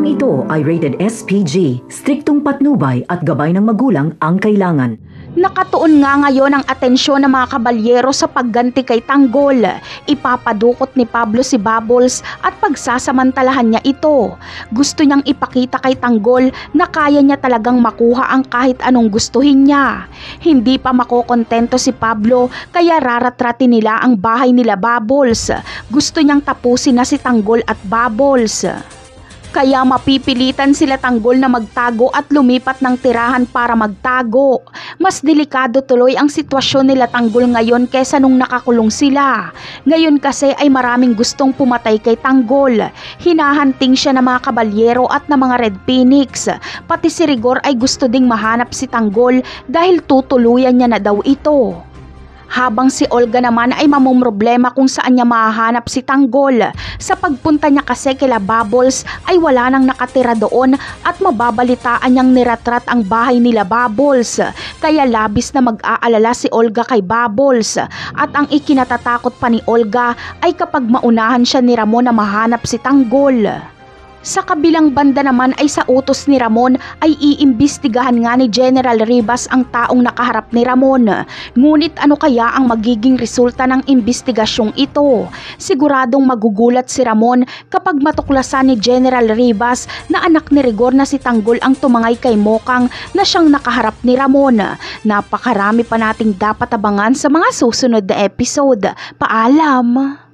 Programang ito ay rated SPG, striktong patnubay at gabay ng magulang ang kailangan. Nakatuon nga ngayon ang atensyon ng mga kabalyero sa pagganti kay Tanggol. Ipapadukot ni Pablo si Bubbles at pagsasamantalahan niya ito. Gusto niyang ipakita kay Tanggol na kaya niya talagang makuha ang kahit anong gustuhin niya. Hindi pa makokontento si Pablo kaya raratratin nila ang bahay nila Bubbles. Gusto niyang tapusin na si Tanggol at Bubbles. Kaya mapipilitan sila Tanggol na magtago at lumipat ng tirahan para magtago. Mas delikado tuloy ang sitwasyon nila Tanggol ngayon kesa nung nakakulong sila. Ngayon kasi ay maraming gustong pumatay kay Tanggol. Hinahunting siya ng mga kabalyero at ng mga Red Phoenix. Pati si Rigor ay gusto ding mahanap si Tanggol dahil tutuluyan niya na daw ito. Habang si Olga naman ay mamumroblema kung saan niya mahahanap si Tanggol. Sa pagpunta niya kasi kila Bubbles ay wala nang nakatira doon at mababalitaan niyang niratrat ang bahay nila Bubbles. Kaya labis na mag-aalala si Olga kay Bubbles. At ang ikinatatakot pa ni Olga ay kapag maunahan siya ni Ramon na mahanap si Tanggol. Sa kabilang banda naman ay sa utos ni Ramon ay iimbestigahan nga ni General Rivas ang taong nakaharap ni Ramon. Ngunit ano kaya ang magiging resulta ng imbestigasyong ito? Siguradong magugulat si Ramon kapag matuklasan ni General Rivas na anak ni Rigor na si Tanggol ang tumangay kay Mokang na siyang nakaharap ni Ramon. Napakarami pa nating dapat abangan sa mga susunod na episode. Paalam!